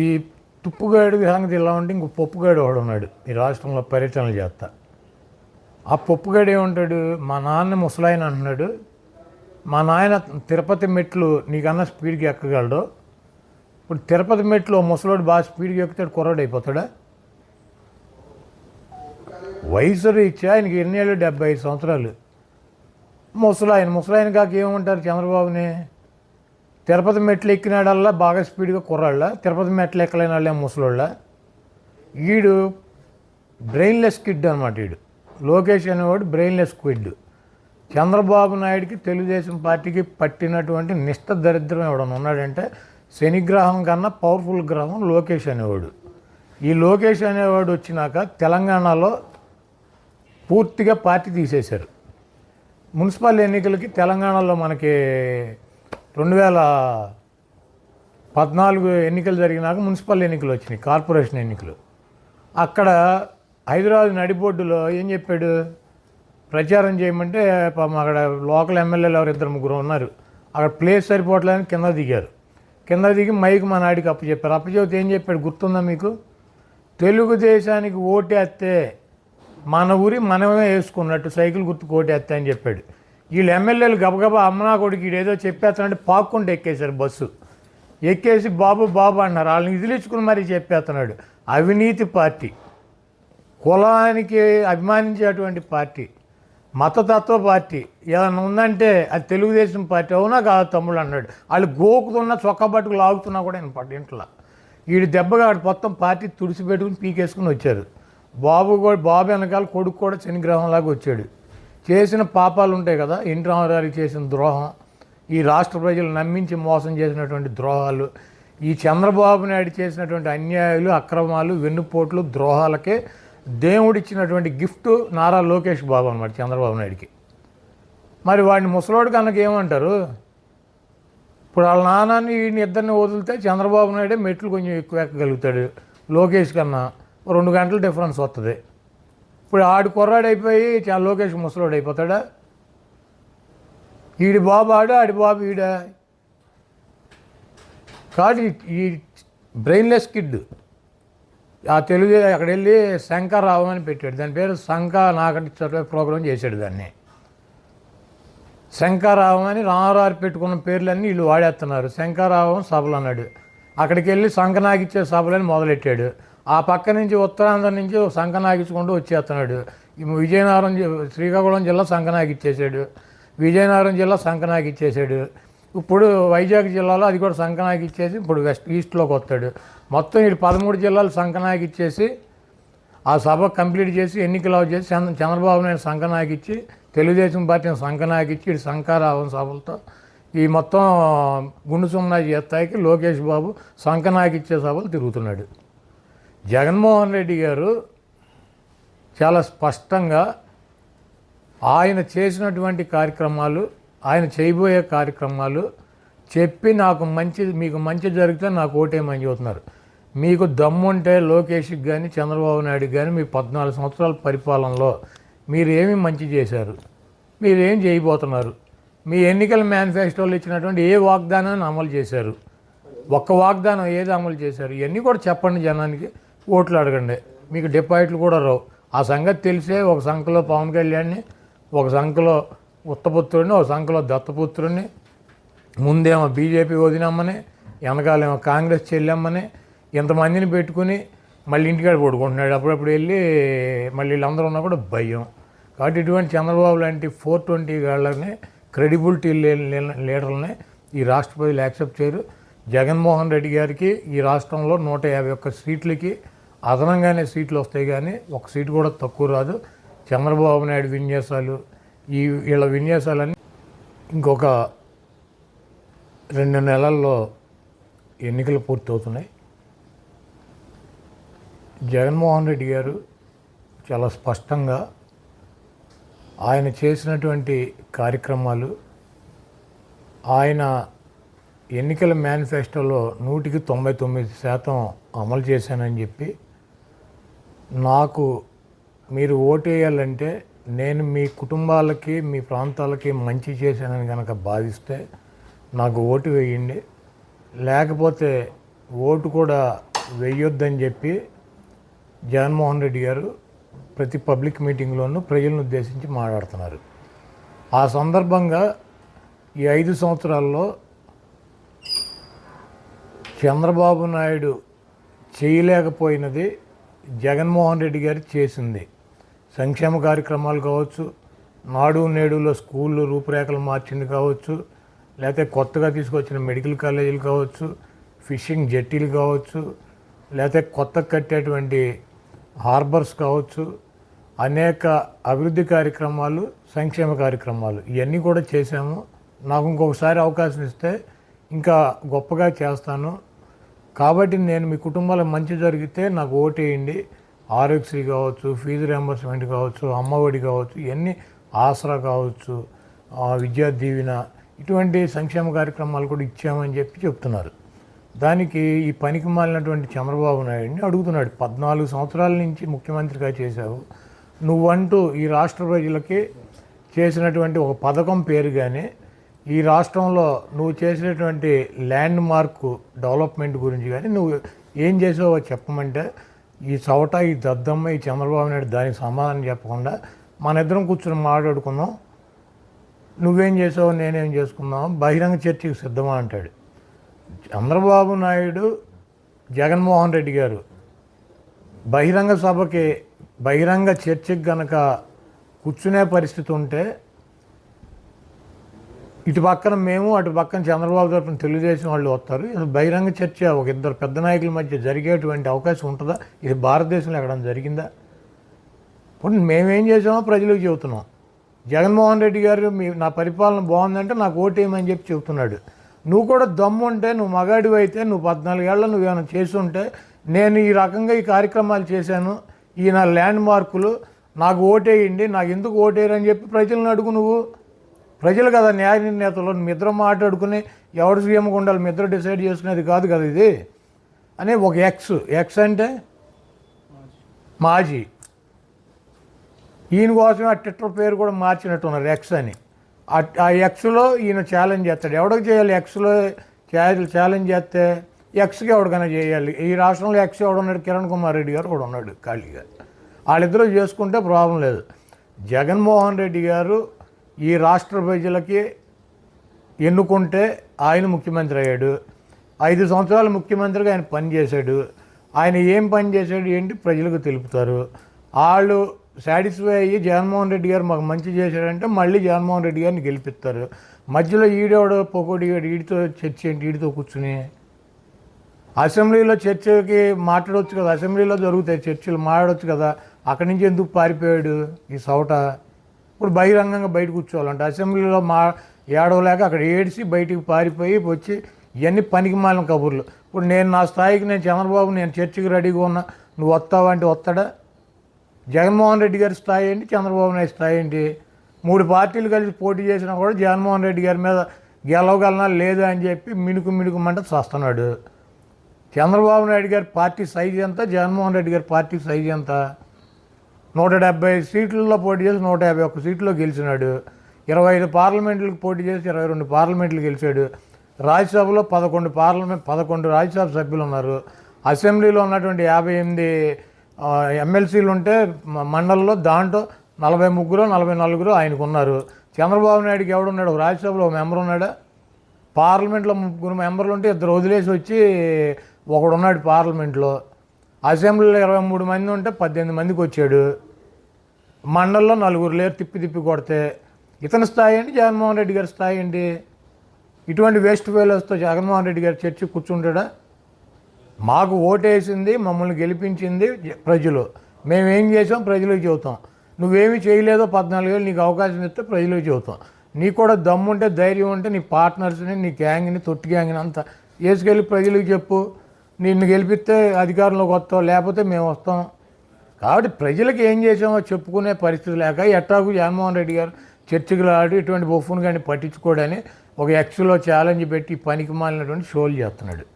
ఈ తుప్పుగాడి సంగతి ఇలా ఉంటే ఇంకో పప్పుగాడు వాడు ఉన్నాడు ఈ రాష్ట్రంలో పర్యటనలు చేస్తా. ఆ పప్పుగాడు ఏమంటాడు, మా నాన్న ముసలాయన అంటున్నాడు, మా నాయన తిరుపతి మెట్లు నీకన్నా స్పీడ్కి ఎక్కగలడు. ఇప్పుడు తిరుపతి మెట్లు ముసలోడు బాగా స్పీడ్కి ఎక్కుతాడు, కుర్రాడు అయిపోతాడా? వయసు రీత్యా ఆయనకి ఎన్ని ఏళ్ళు, 75 సంవత్సరాలు. ముసలాయన కాక ఏమంటారు చంద్రబాబుని? తిరుపతి మెట్లు ఎక్కినాడల్లా బాగా స్పీడ్గా కుర్రాళ్ళ, తిరుపతి మెట్లు ఎక్కలేని వాళ్ళే ముసలోళ్ళ. వీడు బ్రెయిన్లెస్ కిడ్ అనమాట. వీడు లోకేష్ అనేవాడు బ్రెయిన్లెస్ కిడ్. చంద్రబాబు నాయుడికి తెలుగుదేశం పార్టీకి పట్టినటువంటి నిష్ఠ దరిద్రం ఎవడన్నా ఉన్నాడంటే శనిగ్రహం కన్నా పవర్ఫుల్ గ్రహం లోకేష్ అనేవాడు. ఈ లోకేష్ అనేవాడు వచ్చినాక తెలంగాణలో పూర్తిగా పార్టీ తీసేశారు. మున్సిపల్ ఎన్నికలకి తెలంగాణలో మనకి 2014 ఎన్నికలు జరిగినాక మున్సిపల్ ఎన్నికలు వచ్చినాయి, కార్పొరేషన్ ఎన్నికలు. అక్కడ హైదరాబాద్ నడిబొడ్డులో ఏం చెప్పాడు, ప్రచారం చేయమంటే అక్కడ లోకల్ ఎమ్మెల్యేలు ఎవరు 2-3 ఉన్నారు, అక్కడ ప్లేస్ సరిపోవట్లేదని కింద దిగారు. కింద దిగి మైక్ మా నాయుడికి అప్పచెప్పారు. అప్పచెప్తే ఏం చెప్పాడు గుర్తుందా మీకు? తెలుగుదేశానికి ఓటేస్తే మన ఊరి మనమే వేసుకున్నట్టు సైకిల్ గుర్తుకు ఓటేస్తే అని చెప్పాడు. వీళ్ళు ఎమ్మెల్యేలు గబగబా అమ్మనా కొడుకు ఈడేదో చెప్పేస్తానంటే పాక్కుంటూ ఎక్కేశారు బస్సు. ఎక్కేసి బాబు అన్నారు. వాళ్ళని ఇదిలించుకుని మరీ చెప్పేస్తున్నాడు. అవినీతి పార్టీ, కులానికి అభిమానించేటువంటి పార్టీ, మతతత్వ పార్టీ ఏదైనా ఉందంటే అది తెలుగుదేశం పార్టీ. అవునా కాదు తమ్ముడు అన్నాడు. వాళ్ళు గోకుతున్నా చొక్కా పట్టుకు లాగుతున్నా కూడా నేను ఇంట్లో వీడి దెబ్బగా మొత్తం పార్టీ తుడిచిపెట్టుకుని పీకేసుకుని వచ్చారు. బాబు వెనకాల కొడుకు కూడా శనిగ్రహంలాగా వచ్చాడు. చేసిన పాపాలు ఉంటాయి కదా, ఎన్టీ రామారావుకి చేసిన ద్రోహం, ఈ రాష్ట్ర ప్రజలు నమ్మించి మోసం చేసినటువంటి ద్రోహాలు, ఈ చంద్రబాబు నాయుడు చేసినటువంటి అన్యాయాలు, అక్రమాలు, వెన్నుపోట్లు, ద్రోహాలకే దేవుడిచ్చినటువంటి గిఫ్ట్ నారా లోకేష్ బాబు అనమాట చంద్రబాబు నాయుడికి. మరి వాడిని ముసలోడు కనుక ఏమంటారు? ఇప్పుడు వాళ్ళ నాన్నని వీడిని ఇద్దరిని వదిలితే చంద్రబాబు నాయుడే మెట్లు కొంచెం ఎక్కువ ఎక్కగలుగుతాడు, లోకేష్ కన్నా 2 గంటల డిఫరెన్స్ వస్తుంది. ఇప్పుడు ఆడు కుర్రాడు అయిపోయి లోకేష్ ముసలోడు అయిపోతాడా? ఈడి బాబు ఆడి బాబు ఈడా కాదు. ఈ బ్రెయిన్లెస్ కిడ్ ఆ తెలుగు అక్కడ వెళ్ళి శంకర్రావు అని పెట్టాడు. దాని పేరు నాకటి ప్రోగ్రాం చేశాడు. దాన్ని శంకర్రావు అని రామారావు పెట్టుకున్న పేర్లన్నీ వీళ్ళు వాడేస్తున్నారు. శంకర్రావు సభలు అన్నాడు. అక్కడికి వెళ్ళి సంకనాగిచ్చే సభలని మొదలెట్టాడు. ఆ పక్క నుంచి ఉత్తరాంధ్ర నుంచి సంకనాగించుకుంటూ వచ్చేస్తున్నాడు. విజయనగరం శ్రీకాకుళం జిల్లా సంకనాగిచ్చేసాడు, విజయనగరం జిల్లా సంకనాగిచ్చేసాడు. ఇప్పుడు వైజాగ్ జిల్లాలో అది కూడా సంకనాగిచ్చేసి ఇప్పుడు ఈస్ట్లోకి వస్తాడు. మొత్తం వీడు 13 జిల్లాలు సంకనాగిచ్చేసి ఆ సభ కంప్లీట్ చేసి ఎన్నికలు చేసి చంద్రబాబు నాయుడు సంకనాగిచ్చి తెలుగుదేశం పార్టీని సంకనాగిచ్చి వీడు శంకరావం సభలతో ఈ మొత్తం గుండు సున్నా చేస్తాయికి లోకేష్ బాబు సంకనాగిచ్చే సభలు తిరుగుతున్నాడు. జగన్మోహన్ రెడ్డి గారు చాలా స్పష్టంగా ఆయన చేసినటువంటి కార్యక్రమాలు, ఆయన చేయబోయే కార్యక్రమాలు చెప్పి మీకు మంచి జరిగితే నాకు ఓటేమని చెబుతున్నారు. మీకు దమ్ముంటే లోకేష్కి కానీ చంద్రబాబు నాయుడుకి కానీ మీ 14 సంవత్సరాల పరిపాలనలో మీరు ఏమి మంచి చేశారు, మీరేం చేయబోతున్నారు, మీ ఎన్నికల మేనిఫెస్టోలో ఇచ్చినటువంటి ఏ వాగ్దానాన్ని అమలు చేశారు, ఒక్క వాగ్దానం ఏది అమలు చేశారు, ఇవన్నీ కూడా చెప్పండి. జనానికి ఓట్లు అడగండి, మీకు డిపాజిట్లు కూడా రావు. ఆ సంగతి తెలిసే ఒక సంఖ్యలో పవన్ కళ్యాణ్ని, ఒక సంఖ్యలో ఉత్తపుత్రుడిని, ఒక సంఖ్యలో దత్తపుత్రుడిని, ముందేమో బీజేపీ వదినమ్మని, వెనకాలేమో కాంగ్రెస్ చెల్లెమ్మని, ఇంతమందిని పెట్టుకుని మళ్ళీ ఇంటికాడ పడుకుంటున్నాడు. అప్పుడప్పుడు వెళ్ళి మళ్ళీ వీళ్ళందరూ ఉన్నా కూడా భయం. కాబట్టి ఇటువంటి చంద్రబాబు లాంటి 420 గాళ్ళని, క్రెడిబిలిటీ లీడర్లని ఈ రాష్ట్ర ప్రజలు యాక్సెప్ట్ చేయరు. జగన్మోహన్ రెడ్డి గారికి ఈ రాష్ట్రంలో 151 సీట్లకి అదనంగానే సీట్లు వస్తాయి, కానీ ఒక సీటు కూడా తక్కువ రాదు. చంద్రబాబు నాయుడు విన్యాసాలు, వీళ్ళ విన్యాసాలన్నీ ఇంకొక 2 నెలల్లో ఎన్నికలు పూర్తవుతున్నాయి. జగన్మోహన్ రెడ్డి గారు చాలా స్పష్టంగా ఆయన చేసినటువంటి కార్యక్రమాలు, ఆయన ఎన్నికల మేనిఫెస్టోలో 99% అమలు చేశానని చెప్పి, నాకు మీరు ఓటేయాలంటే నేను మీ కుటుంబాలకి, మీ ప్రాంతాలకి మంచి చేశానని కనుక భావిస్తే నాకు ఓటు వేయండి, లేకపోతే ఓటు కూడా వేయొద్దని చెప్పి జగన్మోహన్ రెడ్డి గారు ప్రతి పబ్లిక్ మీటింగ్లోనూ ప్రజలను ఉద్దేశించి మాట్లాడుతున్నారు. ఆ సందర్భంగా ఈ 5 సంవత్సరాల్లో చంద్రబాబు నాయుడు చేయలేకపోయినది జగన్మోహన్ రెడ్డి గారు చేసింది. సంక్షేమ కార్యక్రమాలు కావచ్చు, నాడు నేడులో స్కూళ్ళు రూపురేఖలు మార్చింది కావచ్చు, లేకపోతే కొత్తగా తీసుకొచ్చిన మెడికల్ కాలేజీలు కావచ్చు, ఫిషింగ్ జెట్టీలు కావచ్చు, లేకపోతే కొత్త కట్టేటువంటి హార్బర్స్ కావచ్చు, అనేక అభివృద్ధి కార్యక్రమాలు, సంక్షేమ కార్యక్రమాలు ఇవన్నీ కూడా చేశాము. నాకు ఇంకొకసారి అవకాశం ఇస్తే ఇంకా గొప్పగా చేస్తాను. కాబట్టి నేను మీ కుటుంబాలకు మంచి జరిగితే నాకు ఓటేయండి. ఆరోగ్యశ్రీ కావచ్చు, ఫీజు రియంబర్స్మెంట్ కావచ్చు, అమ్మఒడి కావచ్చు, ఇవన్నీ ఆసరా కావచ్చు, విద్యా దీవెన, ఇటువంటి సంక్షేమ కార్యక్రమాలు కూడా ఇచ్చామని చెప్పి చెప్తున్నారు. దానికి ఈ పనికి మాలినటువంటి చంద్రబాబు నాయుడిని అడుగుతున్నాడు, 14 సంవత్సరాల నుంచి ముఖ్యమంత్రిగా చేశావు, నువ్వంటూ ఈ రాష్ట్ర ప్రజలకి చేసినటువంటి ఒక పథకం పేరు కానీ, ఈ రాష్ట్రంలో నువ్వు చేసినటువంటి ల్యాండ్ మార్క్ డెవలప్మెంట్ గురించి కానీ నువ్వు ఏం చేసావో చెప్పమంటే ఈ చవట, ఈ దద్దమ్మ, ఈ చంద్రబాబు నాయుడు దానికి సమాధానం చెప్పకుండా మన ఇద్దరం కూర్చొని మాట్లాడుకుందాం, నువ్వేం చేసావో నేనేం చేసుకుందాం, బహిరంగ చర్చకి సిద్ధమా అంటాడు. చంద్రబాబు నాయుడు, జగన్మోహన్ రెడ్డి గారు బహిరంగ సభకి, బహిరంగ చర్చకి గనక కూర్చునే పరిస్థితి ఉంటే ఇటు పక్కన మేము, అటు పక్కన చంద్రబాబు తరఫున తెలుగుదేశం వాళ్ళు వస్తారు. బహిరంగ చర్చ ఒక ఇద్దరు పెద్ద నాయకుల మధ్య జరిగేటువంటి అవకాశం ఉంటుందా? ఇది భారతదేశంలో ఎక్కడైనా జరిగిందా? ఇప్పుడు మేమేం చేసామో ప్రజలకు చెబుతున్నాం. జగన్మోహన్ రెడ్డి గారు నా పరిపాలన బాగుందంటే నాకు ఓటేయమని చెప్పి చెబుతున్నాడు. నువ్వు కూడా దమ్ముంటే, నువ్వు మగాడివి అయితే, నువ్వు 14 ఏళ్ళ నువ్వేమైనా చేస్తుంటే, నేను ఈ రకంగా ఈ కార్యక్రమాలు చేశాను, ఈ నా ల్యాండ్ మార్కులు, నాకు ఓటేయండి, నాకు ఎందుకు ఓటేయరని చెప్పి ప్రజలను అడుగు. నువ్వు ప్రజలు కదా న్యాయ నిర్ణేతలు, మీ ఇద్దరు మాట్లాడుకుని ఎవరు సీఎంగా ఉండాలి మీ ఇద్దరు డిసైడ్ చేసుకునేది కాదు కదా ఇది అని. ఒక ఎక్స్ అంటే మాజీ, ఈయన కోసం ఆ ట్విట్టర్ పేరు కూడా మార్చినట్టున్నారు ఎక్స్ అని. ఆ ఎక్స్లో ఈయన ఛాలెంజ్ చేస్తాడు. ఎవడికి చేయాలి? ఎక్స్లో ఛాలెంజ్ చేస్తే ఎక్స్కి ఎవరికైనా చేయాలి. ఈ రాష్ట్రంలో ఎక్స్ ఎవడున్నాడు? కిరణ్ కుమార్ రెడ్డి గారు కూడా ఉన్నాడు ఖాళీగా. వాళ్ళిద్దరూ చేసుకుంటే ప్రాబ్లం లేదు. జగన్మోహన్ రెడ్డి గారు ఈ రాష్ట్ర ప్రజలకి ఎన్నుకుంటే ఆయన ముఖ్యమంత్రి అయ్యాడు. 5 సంవత్సరాలు ముఖ్యమంత్రిగా ఆయన పనిచేశాడు. ఆయన ఏం పని చేశాడు ఏంటి ప్రజలకు తెలుపుతారు. వాళ్ళు సాటిస్ఫై అయ్యి జగన్మోహన్ రెడ్డి గారు మాకు మంచి చేశాడంటే మళ్ళీ జగన్మోహన్ రెడ్డి గారిని గెలిపిస్తారు. మధ్యలో ఈడేవాడు పొకోడి ఈడితో చర్చ ఏంటి? ఈడితో కూర్చుని అసెంబ్లీలో చర్చకి మాట్లాడవచ్చు కదా, అసెంబ్లీలో జరుగుతాయి చర్చలు, మాట్లాడవచ్చు కదా. అక్కడి నుంచి ఎందుకు పారిపోయాడు ఈ సౌట? ఇప్పుడు బహిరంగంగా బయట కూర్చోవాలంటే అసెంబ్లీలో ఏడవలేక అక్కడ ఏడిసి బయటికి పారిపోయి వచ్చి ఇవన్నీ పనికి మాలిన కబుర్లు. ఇప్పుడు నేను నా స్థాయికి, నేను చంద్రబాబు, నేను చర్చకి రెడీగా ఉన్నా, నువ్వు వస్తావా అంటే వస్తాడా? జగన్మోహన్ రెడ్డి గారి స్థాయి ఏంటి, చంద్రబాబు నాయుడు స్థాయి ఏంటి? 3 పార్టీలు కలిసి పోటీ చేసినా కూడా జగన్మోహన్ రెడ్డి గారి మీద గెలవగలనా లేదా అని చెప్పి మిణుకుమంట చేస్తున్నాడు. చంద్రబాబు నాయుడు గారి పార్టీ సైజు ఎంత, జగన్మోహన్ రెడ్డి గారి పార్టీ సైజు ఎంత? 170 సీట్లలో పోటీ చేసి 151 సీట్లో గెలిచినాడు. 25 పార్లమెంట్లకు పోటీ చేసి 22 పార్లమెంట్లు గెలిచాడు. రాజ్యసభలో 11 రాజ్యసభ సభ్యులు ఉన్నారు. అసెంబ్లీలో ఉన్నటువంటి 58 ఎమ్మెల్సీలు ఉంటే మండలంలో దాంట్లో 43 44 ఆయనకు ఉన్నారు. చంద్రబాబు నాయుడుకి ఎవడున్నాడు? రాజ్యసభలో 1 మెంబర్ ఉన్నాడా? పార్లమెంట్లో 3 మెంబర్లు ఉంటే 2 వదిలేసి వచ్చి ఒకడు ఉన్నాడు పార్లమెంట్లో. అసెంబ్లీలో 23 మంది ఉంటే 18 మందికి వచ్చాడు. మండలంలో 4 లేరు తిప్పి కొడితే. ఇతని స్థాయి ఏంటి, జగన్మోహన్ రెడ్డి గారి స్థాయి ఏంటి? ఇటువంటి వేస్ట్ ఫెయిలర్స్తో జగన్మోహన్ రెడ్డి గారి చర్చ కూర్చుంటాడా? మాకు ఓటేసింది, మమ్మల్ని గెలిపించింది ప్రజలు. మేమేం చేసాం ప్రజలకు చెబుతాం. నువ్వేమీ చేయలేదో 14 ఏళ్ళు నీకు అవకాశం ఇస్తే ప్రజలకు చెబుతాం. నీకు కూడా దమ్ముంటే, ధైర్యం ఉంటే నీ పార్ట్నర్స్ని, నీ గ్యాంగ్ని, తొట్టి గ్యాంగ్ని అంతా వేసుకెళ్ళి ప్రజలకు చెప్పు. నిన్ను గెలిపిస్తే అధికారంలోకి వస్తాం, లేకపోతే మేము వస్తాం. కాబట్టి ప్రజలకు ఏం చేసామో చెప్పుకునే పరిస్థితి లేక ఎట్టాకు జగన్మోహన్ రెడ్డి గారు చర్చకులు ఆడి ఇటువంటి బొఫ్ఫును కానీ పట్టించుకోవడానికి ఒక ఎక్స్లో ఛాలెంజ్ పెట్టి పనికి మాలినటువంటి షోలు చేస్తున్నాడు.